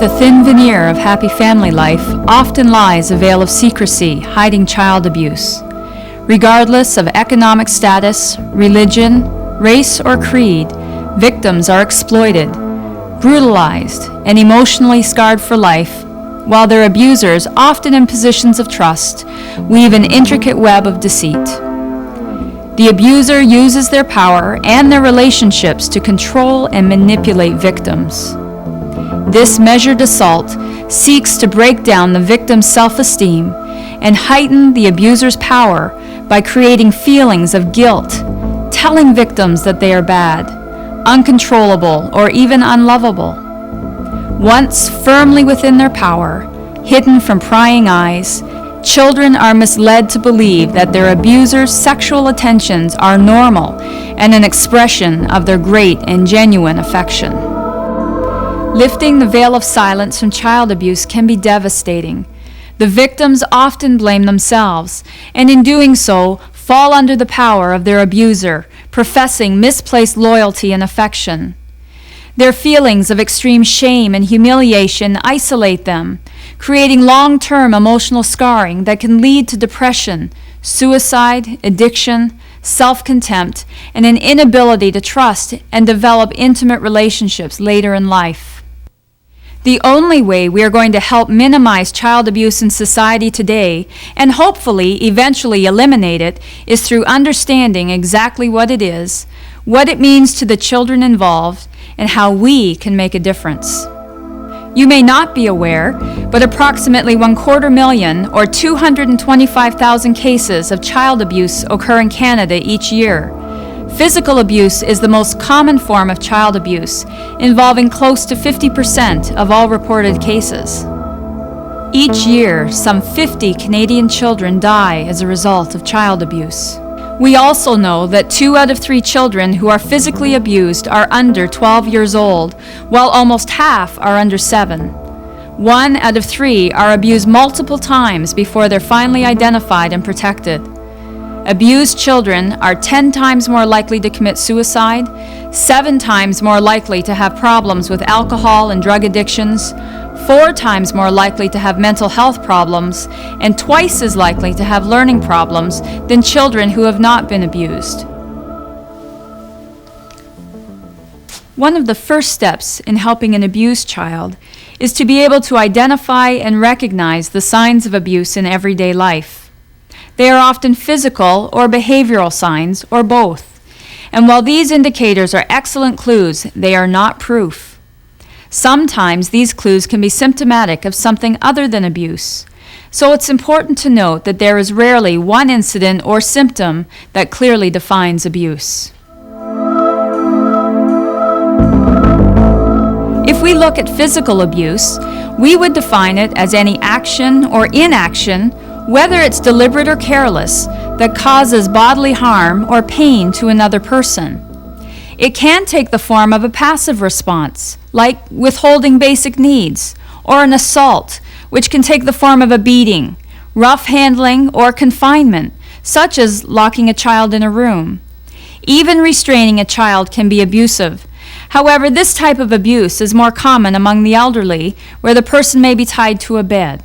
a thin veneer of happy family life often lies a veil of secrecy hiding child abuse. Regardless of economic status, religion, race, or creed, victims are exploited, brutalized, and emotionally scarred for life, while their abusers, often in positions of trust, weave an intricate web of deceit. The abuser uses their power and their relationships to control and manipulate victims. This measured assault seeks to break down the victim's self-esteem and heighten the abuser's power by creating feelings of guilt, telling victims that they are bad, uncontrollable, or even unlovable. Once firmly within their power, hidden from prying eyes, children are misled to believe that their abuser's sexual attentions are normal and an expression of their great and genuine affection. Lifting the veil of silence from child abuse can be devastating. The victims often blame themselves, and in doing so, fall under the power of their abuser, professing misplaced loyalty and affection. Their feelings of extreme shame and humiliation isolate them, creating long-term emotional scarring that can lead to depression, suicide, addiction, self-contempt, and an inability to trust and develop intimate relationships later in life. The only way we are going to help minimize child abuse in society today, and hopefully eventually eliminate it, is through understanding exactly what it is, what it means to the children involved, and how we can make a difference. You may not be aware, but approximately 250,000 or 225,000 cases of child abuse occur in Canada each year. Physical abuse is the most common form of child abuse, involving close to 50% of all reported cases. Each year, some 50 Canadian children die as a result of child abuse. We also know that 2 out of 3 children who are physically abused are under 12 years old, while almost half are under 7. 1 out of 3 are abused multiple times before they're finally identified and protected. Abused children are 10 times more likely to commit suicide, 7 times more likely to have problems with alcohol and drug addictions, 4 times more likely to have mental health problems, and twice as likely to have learning problems than children who have not been abused. One of the first steps in helping an abused child is to be able to identify and recognize the signs of abuse in everyday life. They are often physical or behavioral signs, or both. And while these indicators are excellent clues, they are not proof. Sometimes these clues can be symptomatic of something other than abuse. So it's important to note that there is rarely one incident or symptom that clearly defines abuse. If we look at physical abuse, we would define it as any action or inaction, whether it's deliberate or careless, that causes bodily harm or pain to another person. It can take the form of a passive response, like withholding basic needs, or an assault, which can take the form of a beating, rough handling, or confinement, such as locking a child in a room. Even restraining a child can be abusive. However, this type of abuse is more common among the elderly, where the person may be tied to a bed.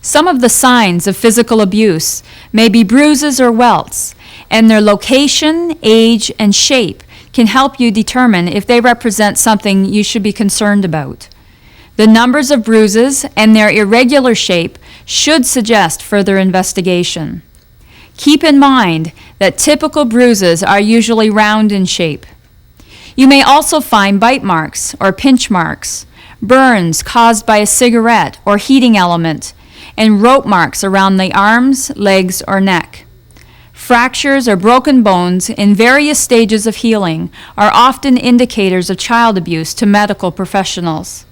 Some of the signs of physical abuse may be bruises or welts, and their location, age, and shape can help you determine if they represent something you should be concerned about. The numbers of bruises and their irregular shape should suggest further investigation. Keep in mind that typical bruises are usually round in shape. You may also find bite marks or pinch marks, burns caused by a cigarette or heating element, and rope marks around the arms, legs, or neck. Fractures or broken bones in various stages of healing are often indicators of child abuse to medical professionals.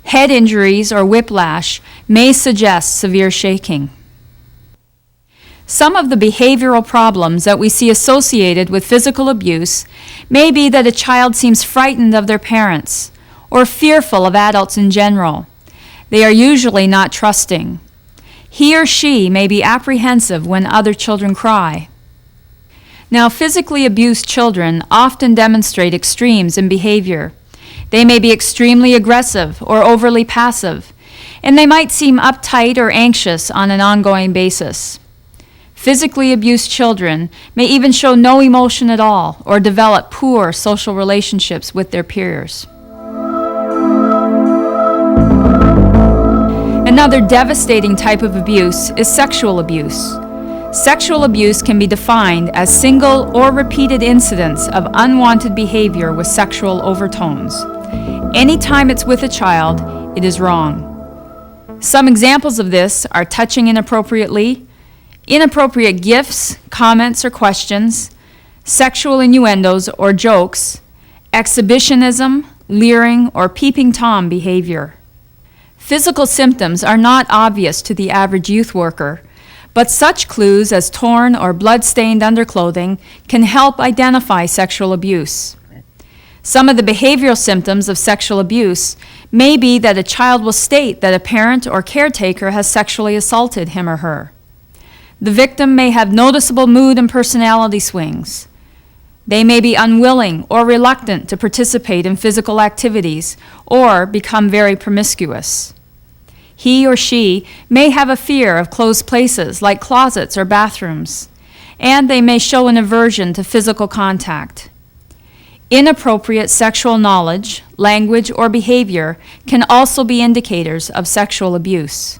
Head injuries or whiplash may suggest severe shaking. Some of the behavioral problems that we see associated with physical abuse may be that a child seems frightened of their parents or fearful of adults in general. They are usually not trusting. He or she may be apprehensive when other children cry. Now, physically abused children often demonstrate extremes in behavior. They may be extremely aggressive or overly passive, and they might seem uptight or anxious on an ongoing basis. Physically abused children may even show no emotion at all or develop poor social relationships with their peers. Another devastating type of abuse is sexual abuse. Sexual abuse can be defined as single or repeated incidents of unwanted behavior with sexual overtones. Anytime it's with a child, it is wrong. Some examples of this are touching inappropriately, inappropriate gifts, comments, or questions, sexual innuendos or jokes, exhibitionism, leering, or peeping Tom behavior. Physical symptoms are not obvious to the average youth worker, but such clues as torn or blood-stained underclothing can help identify sexual abuse. Some of the behavioral symptoms of sexual abuse may be that a child will state that a parent or caretaker has sexually assaulted him or her. The victim may have noticeable mood and personality swings. They may be unwilling or reluctant to participate in physical activities or become very promiscuous. He or she may have a fear of closed places like closets or bathrooms, and they may show an aversion to physical contact. Inappropriate sexual knowledge, language, or behavior can also be indicators of sexual abuse.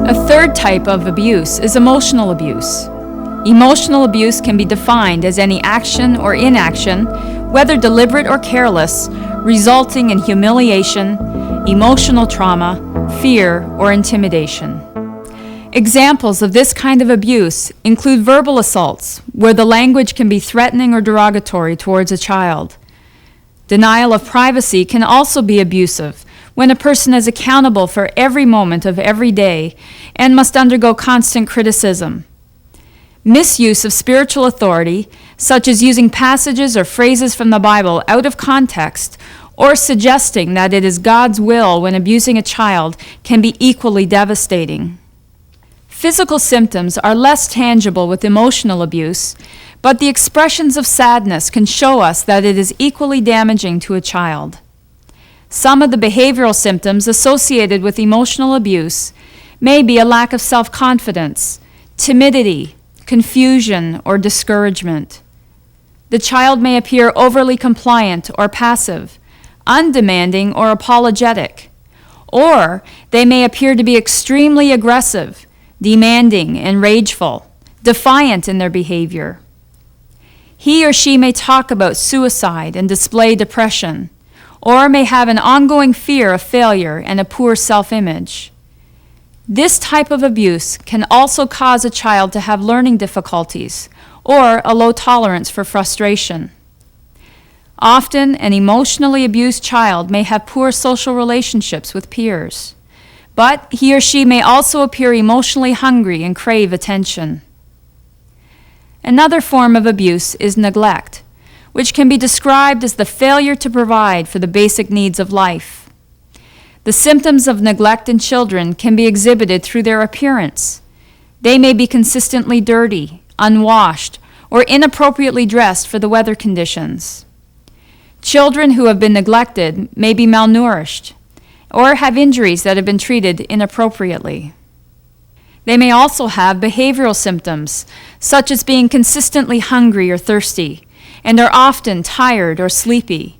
A third type of abuse is emotional abuse. Emotional abuse can be defined as any action or inaction, whether deliberate or careless, resulting in humiliation, emotional trauma, fear, or intimidation. Examples of this kind of abuse include verbal assaults, where the language can be threatening or derogatory towards a child. Denial of privacy can also be abusive, when a person is accountable for every moment of every day and must undergo constant criticism. Misuse of spiritual authority, such as using passages or phrases from the Bible out of context or suggesting that it is God's will when abusing a child, can be equally devastating. Physical symptoms are less tangible with emotional abuse, but the expressions of sadness can show us that it is equally damaging to a child. Some of the behavioral symptoms associated with emotional abuse may be a lack of self-confidence, timidity, confusion, or discouragement. The child may appear overly compliant or passive, undemanding or apologetic, or they may appear to be extremely aggressive, demanding and rageful, defiant in their behavior. He or she may talk about suicide and display depression, or may have an ongoing fear of failure and a poor self-image. This type of abuse can also cause a child to have learning difficulties or a low tolerance for frustration. Often, an emotionally abused child may have poor social relationships with peers, but he or she may also appear emotionally hungry and crave attention. Another form of abuse is neglect, which can be described as the failure to provide for the basic needs of life. The symptoms of neglect in children can be exhibited through their appearance. They may be consistently dirty, unwashed, or inappropriately dressed for the weather conditions. Children who have been neglected may be malnourished or have injuries that have been treated inappropriately. They may also have behavioral symptoms, such as being consistently hungry or thirsty, and are often tired or sleepy.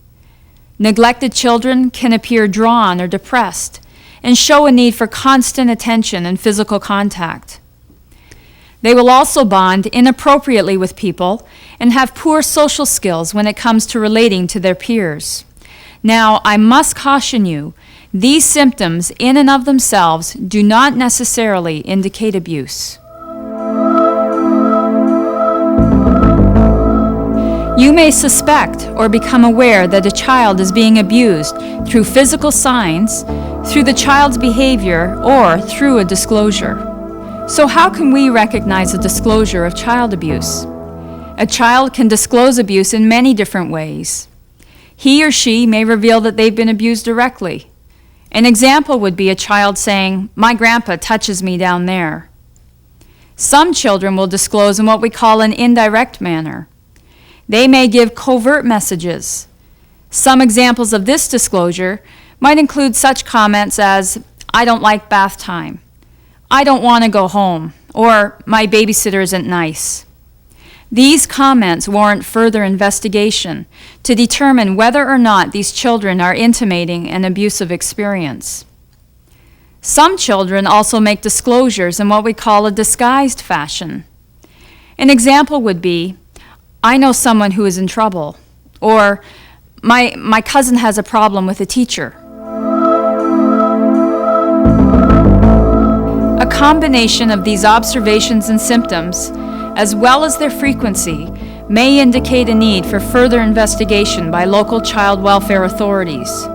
Neglected children can appear drawn or depressed and show a need for constant attention and physical contact. They will also bond inappropriately with people and have poor social skills when it comes to relating to their peers. Now, I must caution you, these symptoms in and of themselves do not necessarily indicate abuse. You may suspect or become aware that a child is being abused through physical signs, through the child's behavior, or through a disclosure. So how can we recognize a disclosure of child abuse? A child can disclose abuse in many different ways. He or she may reveal that they've been abused directly. An example would be a child saying, "My grandpa touches me down there." Some children will disclose in what we call an indirect manner. They may give covert messages. Some examples of this disclosure might include such comments as, "I don't like bath time," "I don't want to go home," or "my babysitter isn't nice." These comments warrant further investigation to determine whether or not these children are intimating an abusive experience. Some children also make disclosures in what we call a disguised fashion. An example would be, "I know someone who is in trouble," or my cousin has a problem with a teacher." A combination of these observations and symptoms, as well as their frequency, may indicate a need for further investigation by local child welfare authorities.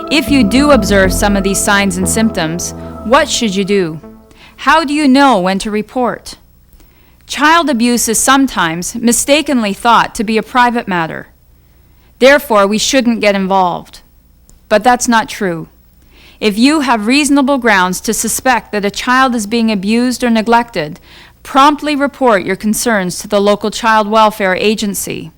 If you do observe some of these signs and symptoms, what should you do? How do you know when to report? Child abuse is sometimes mistakenly thought to be a private matter. Therefore, we shouldn't get involved. But that's not true. If you have reasonable grounds to suspect that a child is being abused or neglected, promptly report your concerns to the local child welfare agency.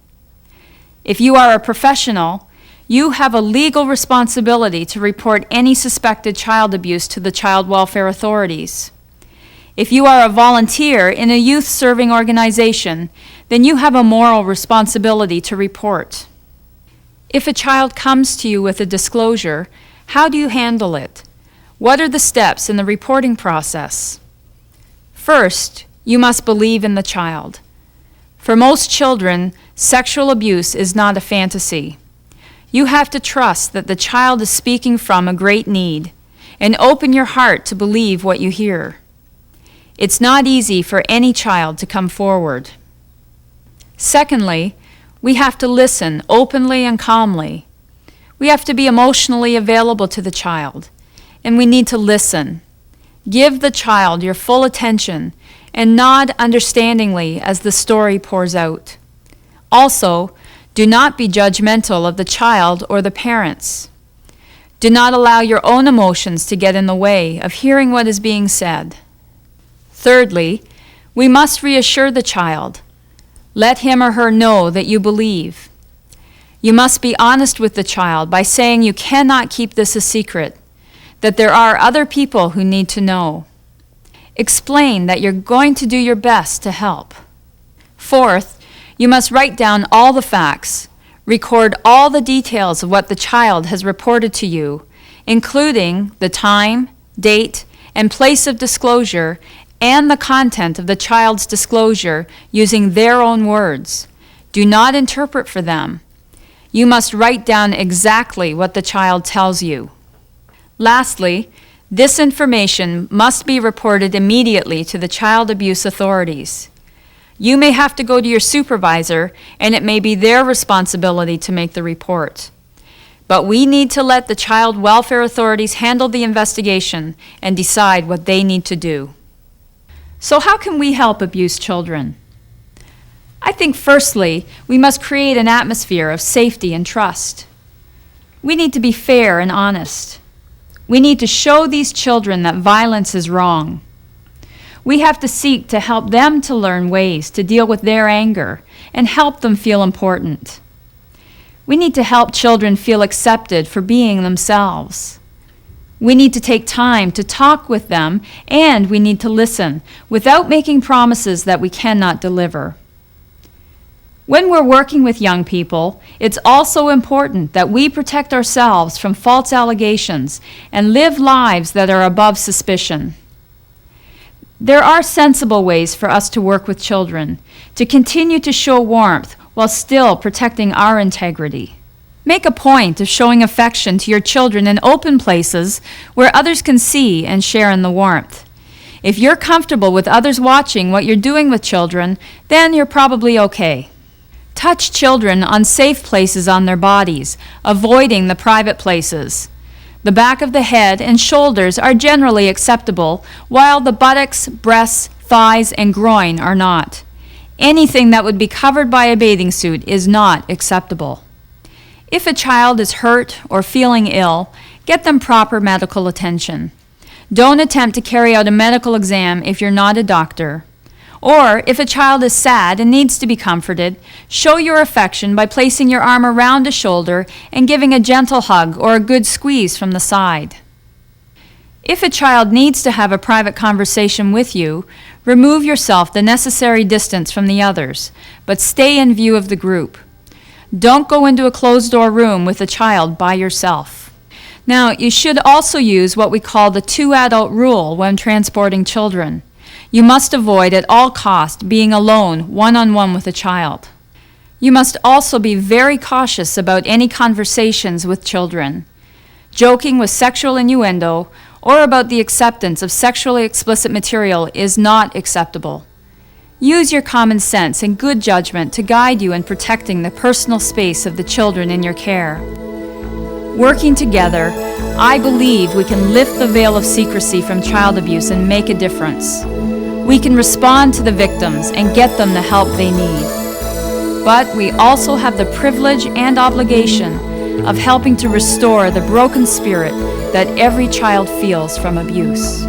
If you are a professional, you have a legal responsibility to report any suspected child abuse to the child welfare authorities. If you are a volunteer in a youth-serving organization, then you have a moral responsibility to report. If a child comes to you with a disclosure, how do you handle it? What are the steps in the reporting process? First, you must believe in the child. For most children, sexual abuse is not a fantasy. You have to trust that the child is speaking from a great need, and open your heart to believe what you hear. It's not easy for any child to come forward. Secondly, we have to listen openly and calmly. We have to be emotionally available to the child, and we need to listen. Give the child your full attention and nod understandingly as the story pours out. Also, do not be judgmental of the child or the parents. Do not allow your own emotions to get in the way of hearing what is being said. Thirdly, we must reassure the child. Let him or her know that you believe. You must be honest with the child by saying you cannot keep this a secret, that there are other people who need to know. Explain that you're going to do your best to help. Fourth, you must write down all the facts, record all the details of what the child has reported to you, including the time, date, and place of disclosure, and the content of the child's disclosure using their own words. Do not interpret for them. You must write down exactly what the child tells you. Lastly, this information must be reported immediately to the child abuse authorities. You may have to go to your supervisor, and it may be their responsibility to make the report. But we need to let the child welfare authorities handle the investigation and decide what they need to do. So how can we help abused children? I think firstly, we must create an atmosphere of safety and trust. We need to be fair and honest. We need to show these children that violence is wrong. We have to seek to help them to learn ways to deal with their anger and help them feel important. We need to help children feel accepted for being themselves. We need to take time to talk with them, and we need to listen without making promises that we cannot deliver. When we're working with young people, it's also important that we protect ourselves from false allegations and live lives that are above suspicion. There are sensible ways for us to work with children, to continue to show warmth while still protecting our integrity. Make a point of showing affection to your children in open places where others can see and share in the warmth. If you're comfortable with others watching what you're doing with children, then you're probably okay. Touch children on safe places on their bodies, avoiding the private places. The back of the head and shoulders are generally acceptable, while the buttocks, breasts, thighs, and groin are not. Anything that would be covered by a bathing suit is not acceptable. If a child is hurt or feeling ill, get them proper medical attention. Don't attempt to carry out a medical exam if you're not a doctor. Or, if a child is sad and needs to be comforted, show your affection by placing your arm around a shoulder and giving a gentle hug or a good squeeze from the side. If a child needs to have a private conversation with you, remove yourself the necessary distance from the others, but stay in view of the group. Don't go into a closed-door room with a child by yourself. Now, you should also use what we call the two-adult rule when transporting children. You must avoid at all costs being alone, one-on-one with a child. You must also be very cautious about any conversations with children. Joking with sexual innuendo or about the acceptance of sexually explicit material is not acceptable. Use your common sense and good judgment to guide you in protecting the personal space of the children in your care. Working together, I believe we can lift the veil of secrecy from child abuse and make a difference. We can respond to the victims and get them the help they need. But we also have the privilege and obligation of helping to restore the broken spirit that every child feels from abuse.